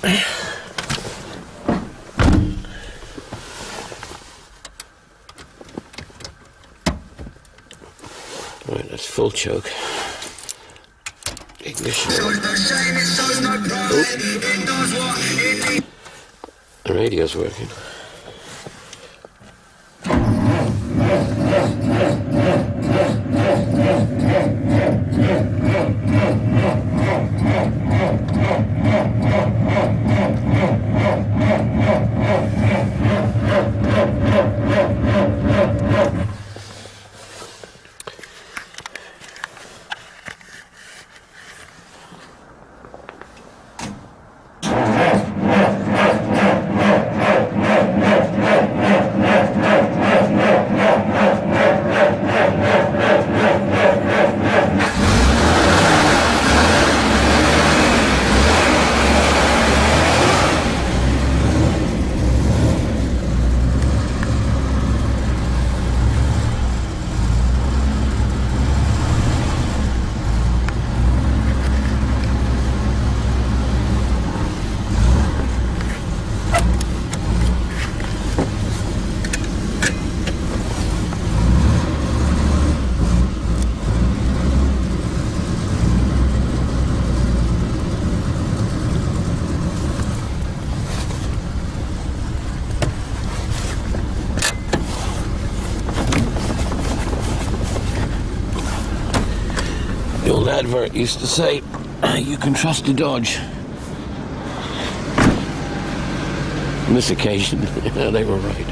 Right, that's full choke. Ignition. The radio's working. The old advert used to say, you can trust a Dodge. On this occasion, they were right.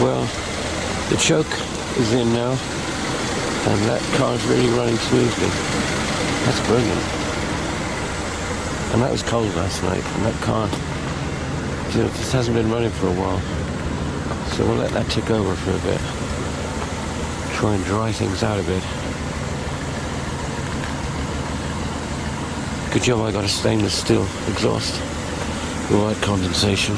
Well, the choke is in now, and that car's really running smoothly. That's brilliant. And that was cold last night, and that car, you know, just hasn't been running for a while. So we'll let that tick over for a bit. Try and dry things out a bit. Good job I got a stainless steel exhaust. All right, condensation.